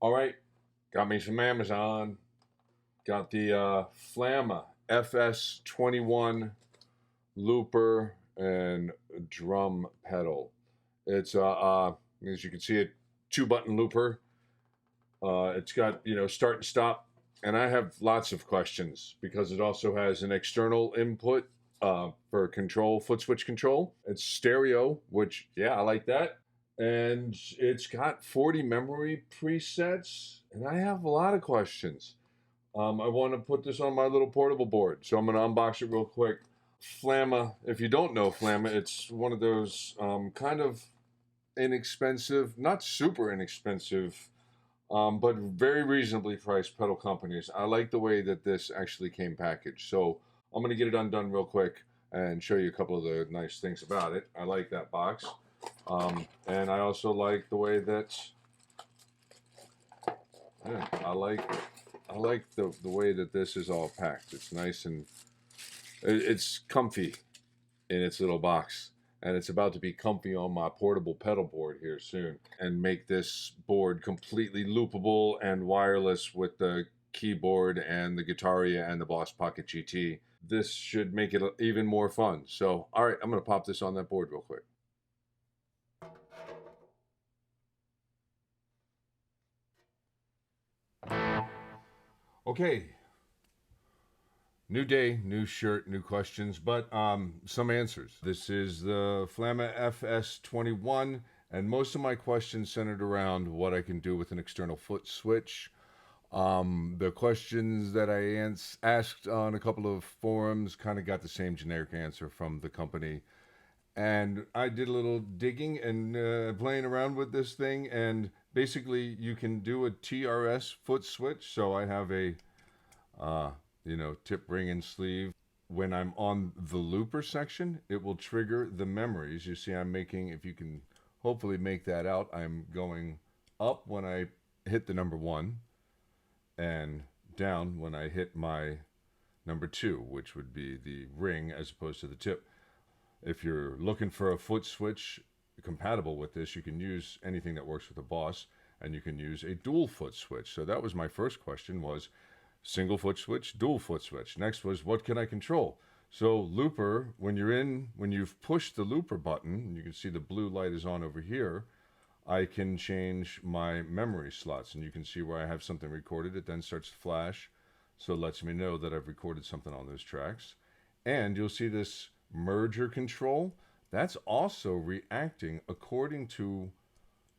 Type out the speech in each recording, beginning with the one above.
All right, got me some Amazon. Got the Flamma FS21-Looper and Drum pedal. It's as you can see, a 2-button looper. It's got start and stop, and I have lots of questions because it also has an external input for control, foot switch control. It's stereo, which I like that. And it's got 40 memory presets, and I have a lot of questions. I want to put this on my little portable board, so I'm going to unbox it real quick. Flamma, if you don't know Flamma, it's one of those kind of inexpensive, not super inexpensive, but very reasonably priced pedal companies. I like the way that this actually came packaged, so I'm going to get it undone real quick and show you a couple of the nice things about it. I like that box. And I also like the way that I like the way that this is all packed. It's nice and it's comfy in its little box, and it's about to be comfy on my portable pedal board here soon, and make this board completely loopable and wireless with the keyboard and the Guitaria and the Boss Pocket GT. This should make it even more fun. So, all right, I'm going to pop this on that board real quick. Okay, new day, new shirt, new questions, but some answers. This is the Flamma FS21, and most of my questions centered around what I can do with an external foot switch. The questions that I asked on a couple of forums kind of got the same generic answer from the company. And I did a little digging and playing around with this thing, and basically you can do a TRS foot switch. So I have a tip ring and sleeve. When I'm on the looper section, it will trigger the memories. You see I'm making, if you can hopefully make that out, I'm going up when I hit the number 1 and down when I hit my number 2, which would be the ring as opposed to the tip. If you're looking for a foot switch compatible with this, you can use anything that works with a Boss, and you can use a dual foot switch. So that was my first question, was single foot switch, dual foot switch. Next was, what can I control? So looper, when you've pushed the looper button, and you can see the blue light is on over here, I can change my memory slots, and you can see where I have something recorded. It then starts to flash, so it lets me know that I've recorded something on those tracks. And you'll see this merger control, that's also reacting according to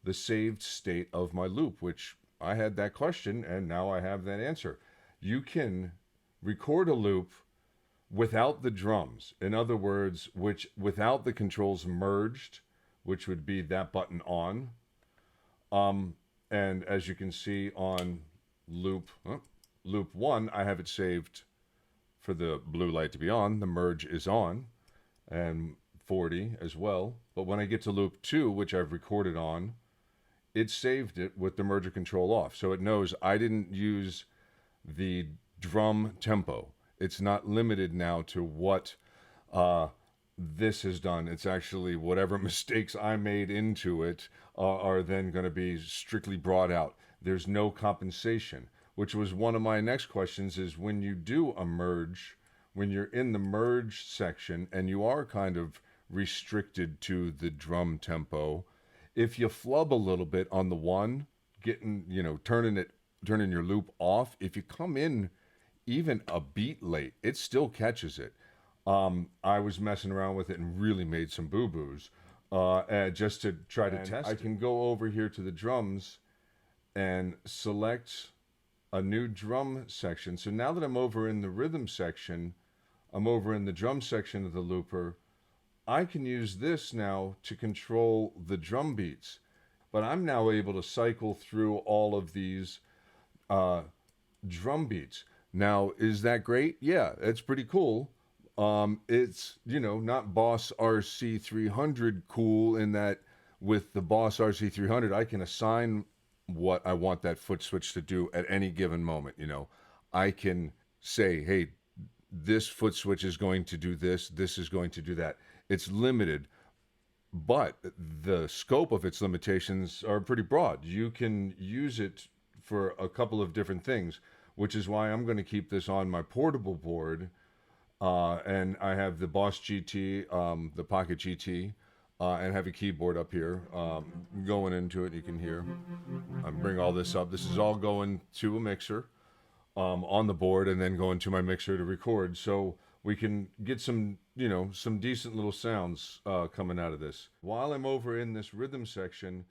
the saved state of my loop, which I had that question and now I have that answer. You can record a loop without the drums. In other words, without the controls merged, which would be that button on. And as you can see on loop 1, I have it saved for the blue light to be on. The merge is on, and 40 as well. But when I get to loop 2, which I've recorded on, it saved it with the merger control off. So it knows I didn't use the drum tempo. It's not limited now to what this has done. It's actually whatever mistakes I made into it are then going to be strictly brought out. There's no compensation, which was one of my next questions, is when you do a merge, when you're in the merge section and you are kind of restricted to the drum tempo, if you flub a little bit on the one, turning your loop off, if you come in even a beat late, it still catches it. I was messing around with it and really made some boo-boos just to try to test it. I can go over here to the drums and select a new drum section. So now that I'm over in the rhythm section, I'm over in the drum section of the looper, I can use this now to control the drum beats. But I'm now able to cycle through all of these drum beats. Now, is that great? Yeah, it's pretty cool. It's, not Boss RC300 cool in that with the Boss RC300, I can assign what I want that foot switch to do at any given moment. I can say, hey, this foot switch is going to do this, this is going to do that. It's limited, but the scope of its limitations are pretty broad. You can use it for a couple of different things, which is why I'm going to keep this on my portable board. And I have the Boss GT, the Pocket GT, and have a keyboard up here going into it. You can hear. I bring all this up. This is all going to a mixer on the board, and then going to my mixer to record. So we can get some, you know, some decent little sounds coming out of this. While I'm over in this rhythm section,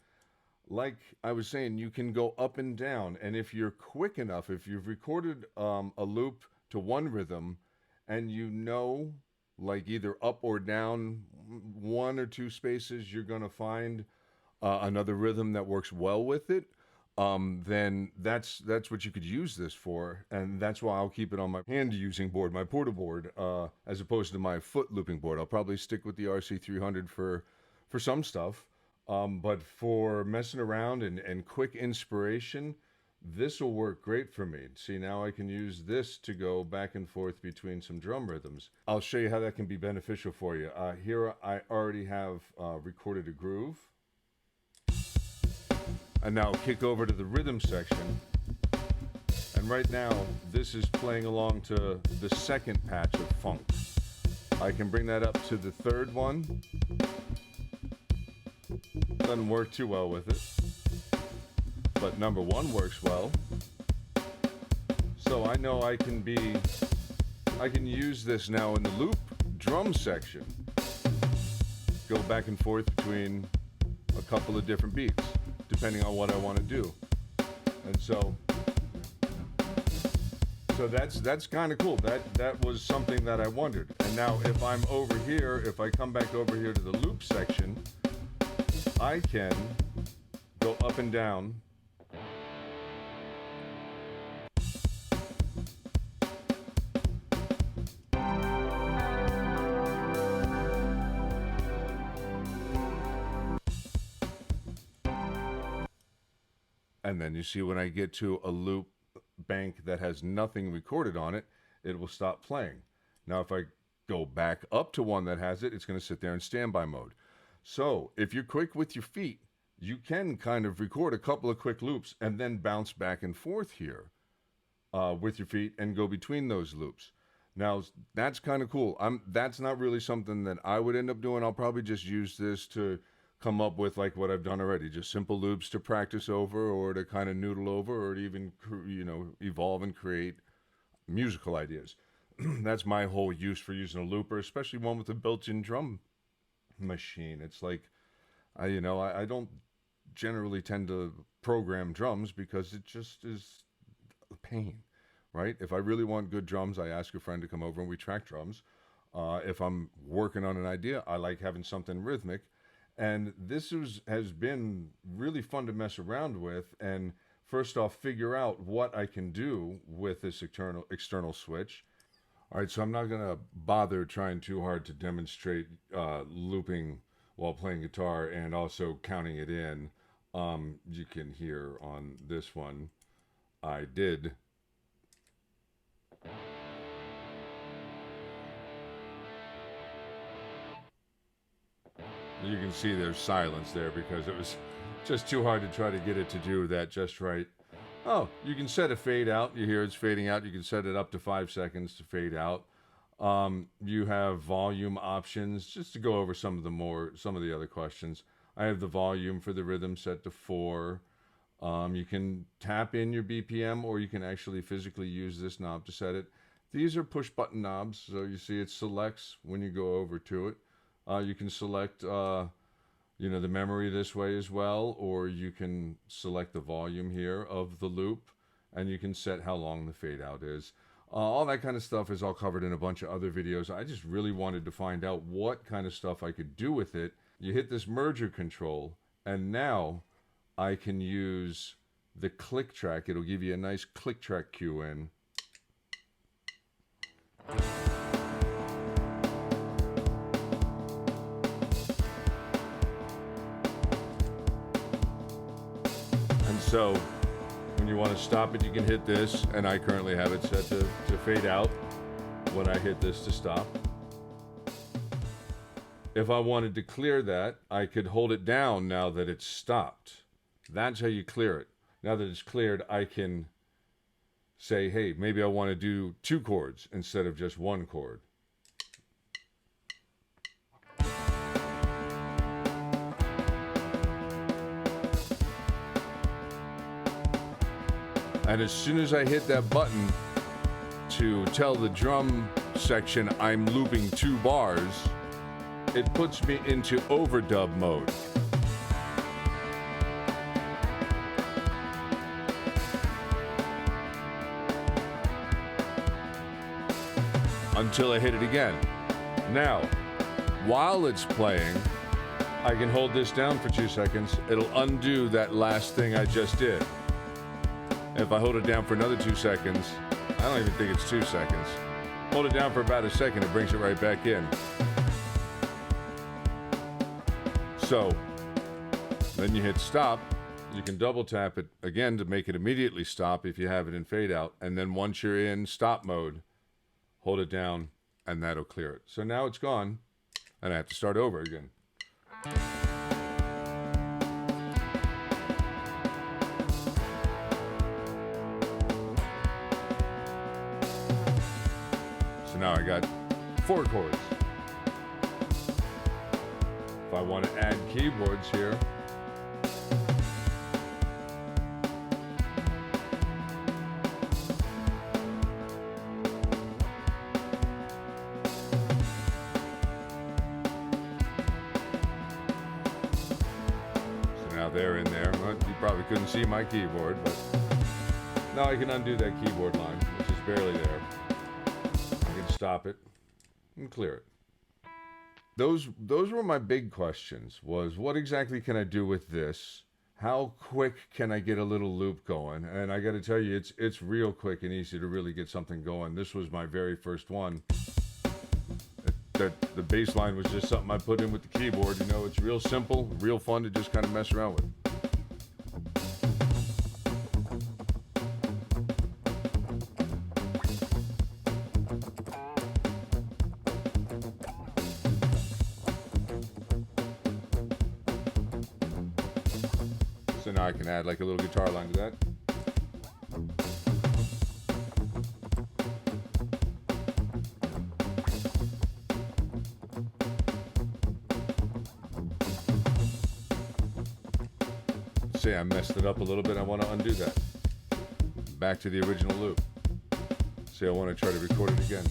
like I was saying, you can go up and down. And if you're quick enough, if you've recorded a loop to one rhythm and you know, like either up or down one or two spaces, you're going to find another rhythm that works well with it. Then that's what you could use this for, and that's why I'll keep it on my hand-using board, my portable board, as opposed to my foot looping board. I'll probably stick with the RC300 for some stuff, but for messing around and quick inspiration, this will work great for me. See, now I can use this to go back and forth between some drum rhythms. I'll show you how that can be beneficial for you. Here I already have recorded a groove. And now kick over to the rhythm section. And right now, this is playing along to the second patch of funk. I can bring that up to the third one. Doesn't work too well with it. But number one works well. So I know I can use this now in the loop drum section. Go back and forth between a couple of different beats, depending on what I want to do. And so that's kind of cool. That was something that I wondered. And now if I'm over here, if I come back over here to the loop section, I can go up and down. And then you see when I get to a loop bank that has nothing recorded on it, it will stop playing. Now if I go back up to one that has it, it's going to sit there in standby mode. So if you're quick with your feet, you can kind of record a couple of quick loops and then bounce back and forth here with your feet and go between those loops. Now that's kind of cool. That's not really something that I would end up doing. I'll probably just use this to come up with like what I've done already, just simple loops to practice over or to kind of noodle over or to even, you know, evolve and create musical ideas. That's my whole use for using a looper, especially one with a built-in drum machine. It's like, I don't generally tend to program drums because it just is a pain, right? If I really want good drums, I ask a friend to come over and we track drums. If I'm working on an idea, I like having something rhythmic. And this has been really fun to mess around with and first off figure out what I can do with this external switch. All right, so I'm not going to bother trying too hard to demonstrate looping while playing guitar and also counting it in. You can hear on this one, I did. You can see there's silence there because it was just too hard to try to get it to do that just right. Oh, you can set a fade out. You hear it's fading out. You can set it up to 5 seconds to fade out. You have volume options, just to go over some of the other questions. I have the volume for the rhythm set to 4. You can tap in your BPM or you can actually physically use this knob to set it. These are push button knobs, so you see it selects when you go over to it. You can select, the memory this way as well, or you can select the volume here of the loop, and you can set how long the fade out is. All that kind of stuff is all covered in a bunch of other videos. I just really wanted to find out what kind of stuff I could do with it. You hit this merger control, and now I can use the click track. It'll give you a nice click track cue in. So when you want to stop it, you can hit this, and I currently have it set to fade out when I hit this to stop. If I wanted to clear that, I could hold it down now that it's stopped. That's how you clear it. Now that it's cleared, I can say, hey, maybe I want to do 2 chords instead of just 1 chord. And as soon as I hit that button to tell the drum section I'm looping 2 bars, it puts me into overdub mode. Until I hit it again. Now, while it's playing, I can hold this down for 2 seconds. It'll undo that last thing I just did. If I hold it down for another 2 seconds, I don't even think it's 2 seconds. Hold it down for about a second, it brings it right back in. So, then you hit stop. You can double tap it again to make it immediately stop if you have it in fade out. And then once you're in stop mode, hold it down and that'll clear it. So now it's gone and I have to start over again. So now I got 4 chords. If I want to add keyboards here, they're in there. Well, you probably couldn't see my keyboard, but now I can undo that keyboard line, which is barely there. I can stop it and clear it. Those were my big questions, was what exactly can I do with this? How quick can I get a little loop going? And I got to tell you, it's real quick and easy to really get something going. This was my very first one. The bass line was just something I put in with the keyboard. You know, it's real simple, real fun to just kind of mess around with. So now I can add like a little guitar line to that. Say I messed it up a little bit, I want to undo that. Back to the original loop. Say I want to try to record it again.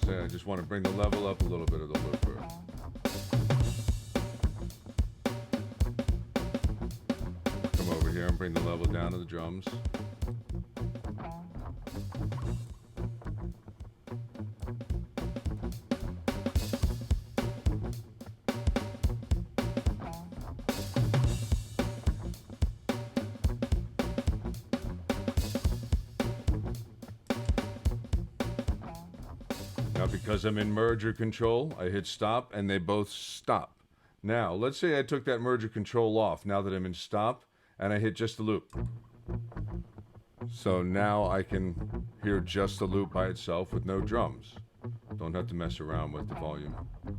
Say I just want to bring the level up a little bit of the looper. Here and bring the level down to the drums. Now because I'm in merger control, I hit stop and they both stop. Now let's say I took that merger control off now that I'm in stop, and I hit just the loop. So now I can hear just the loop by itself with no drums. Don't have to mess around with the volume.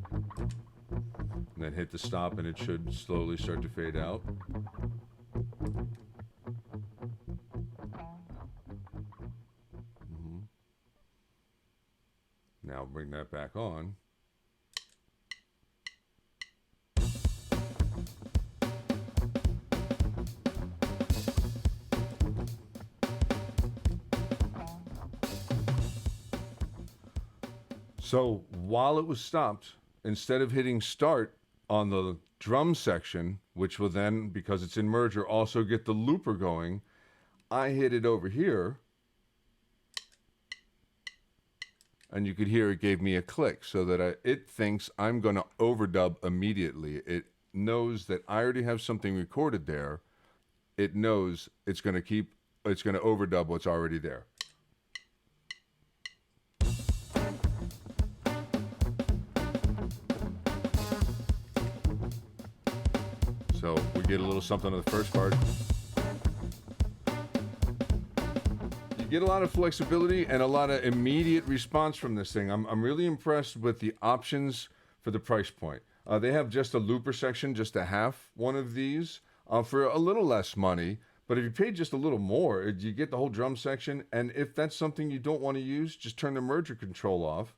And then hit the stop and it should slowly start to fade out. Now bring that back on. So while it was stopped, instead of hitting start on the drum section, which will then, because it's in merger, also get the looper going, I hit it over here, and you could hear it gave me a click, so that it thinks I'm going to overdub immediately. It knows that I already have something recorded there. It knows it's going to overdub what's already there. So we get a little something on the first part. You get a lot of flexibility and a lot of immediate response from this thing. I'm really impressed with the options for the price point. They have just a looper section, just a half one of these for a little less money. But if you pay just a little more, you get the whole drum section. And if that's something you don't want to use, just turn the merger control off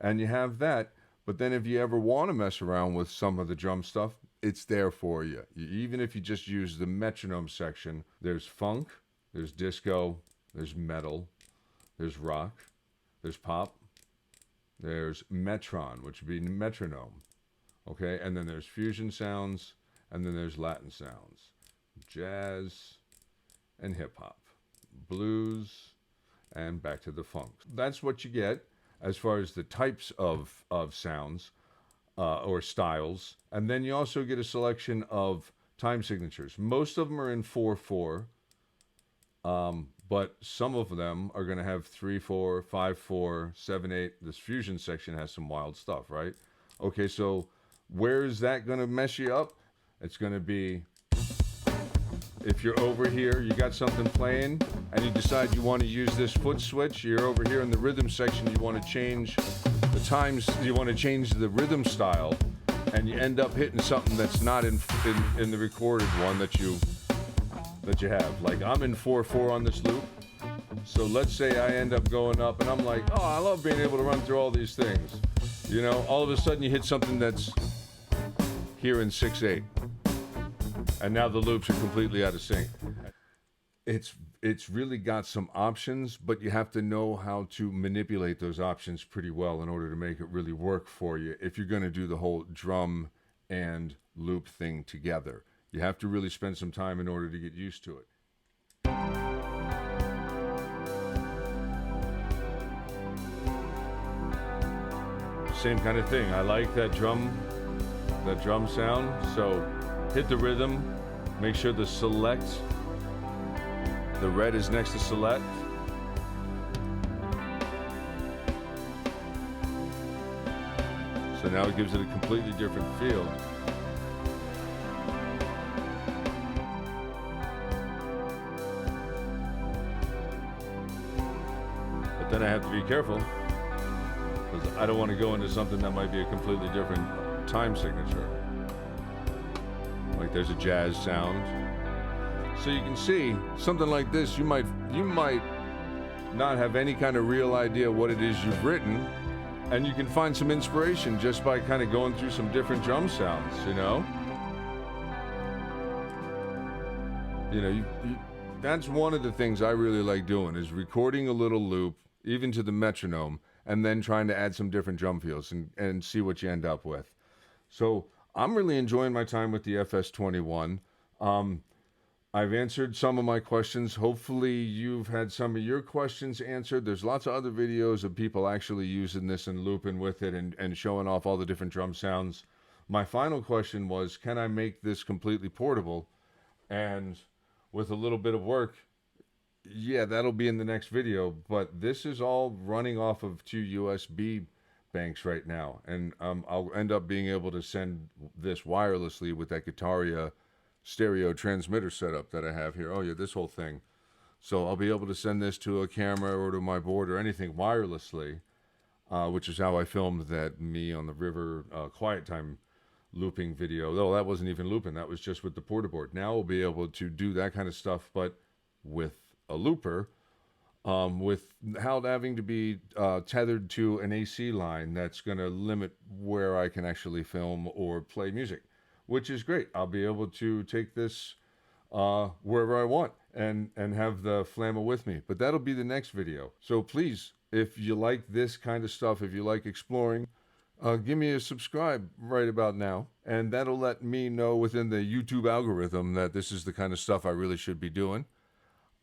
and you have that. But then if you ever want to mess around with some of the drum stuff, it's there for you. Even if you just use the metronome section, there's funk, there's disco, there's metal, there's rock, there's pop, there's metron, which would be metronome, okay? And then there's fusion sounds, and then there's Latin sounds, jazz, and hip-hop, blues, and back to the funk. That's what you get as far as the types of sounds or styles. And then you also get a selection of time signatures. Most of them are in 4/4, but some of them are going to have 3/4, 5/4, 7/8. This fusion section has some wild stuff, right? Okay, so where is that going to mess you up? It's going to be if you're over here, you got something playing, and you decide you want to use this foot switch. You're over here in the rhythm section. You want to change the times. You want to change the rhythm style, and you end up hitting something that's not in the recorded one that you have. Like I'm in 4/4 on this loop. So let's say I end up going up, and I'm like, oh, I love being able to run through all these things. You know, all of a sudden you hit something that's here in 6/8. And now the loops are completely out of sync. It's really got some options, but you have to know how to manipulate those options pretty well in order to make it really work for you if you're going to do the whole drum and loop thing together. You have to really spend some time in order to get used to it. Same kind of thing. I like that drum sound, so hit the rhythm, make sure the select, the red is next to select. So now it gives it a completely different feel. But then I have to be careful, because I don't want to go into something that might be a completely different time signature. Like there's a jazz sound. So you can see something like this, you might not have any kind of real idea what it is you've written, and you can find some inspiration just by kind of going through some different drum sounds, you know? You know, that's one of the things I really like doing, is recording a little loop, even to the metronome, and then trying to add some different drum feels and see what you end up with. So I'm really enjoying my time with the FS21. I've answered some of my questions. Hopefully you've had some of your questions answered. There's lots of other videos of people actually using this and looping with it and showing off all the different drum sounds. My final question was, can I make this completely portable? And with a little bit of work, yeah, that'll be in the next video. But this is all running off of 2 USB banks right now, and I'll end up being able to send this wirelessly with that Guitaria stereo transmitter setup that I have here. Oh yeah, this whole thing. So I'll be able to send this to a camera or to my board or anything wirelessly, which is how I filmed that me on the river quiet time looping video. Though that wasn't even looping, that was just with the portaboard. Now we'll be able to do that kind of stuff, but with a looper, without having to be tethered to an AC line that's going to limit where I can actually film or play music, which is great. I'll be able to take this wherever I want and have the Flamma with me. But that'll be the next video. So please, if you like this kind of stuff, if you like exploring, give me a subscribe right about now. And that'll let me know within the YouTube algorithm that this is the kind of stuff I really should be doing.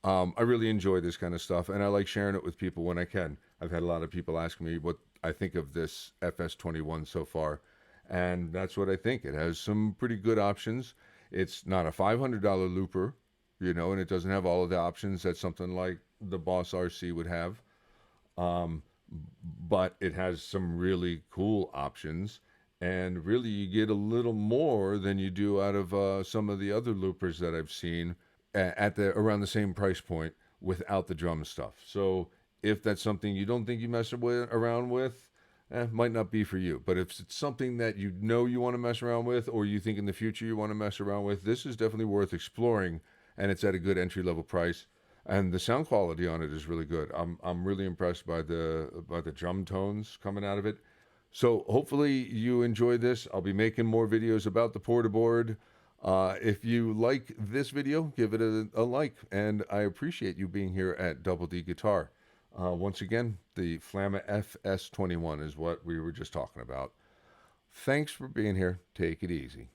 I really enjoy this kind of stuff, and I like sharing it with people when I can. I've had a lot of people ask me what I think of this FS21 so far, and that's what I think. It has some pretty good options. It's not a $500 looper, you know, and it doesn't have all of the options that something like the Boss RC would have, but it has some really cool options, and really you get a little more than you do out of some of the other loopers that I've seen at around the same price point without the drum stuff. So if that's something you don't think you around with, might not be for you. But if it's something that you know you want to mess around with, or you think in the future you want to mess around with, this is definitely worth exploring, and it's at a good entry level price. And the sound quality on it is really good. I'm really impressed by the drum tones coming out of it. So hopefully you enjoyed this. I'll be making more videos about the Portaboard. If you like this video, give it a like, and I appreciate you being here at Double D Guitar. Once again, the Flamma FS21 is what we were just talking about. Thanks for being here. Take it easy.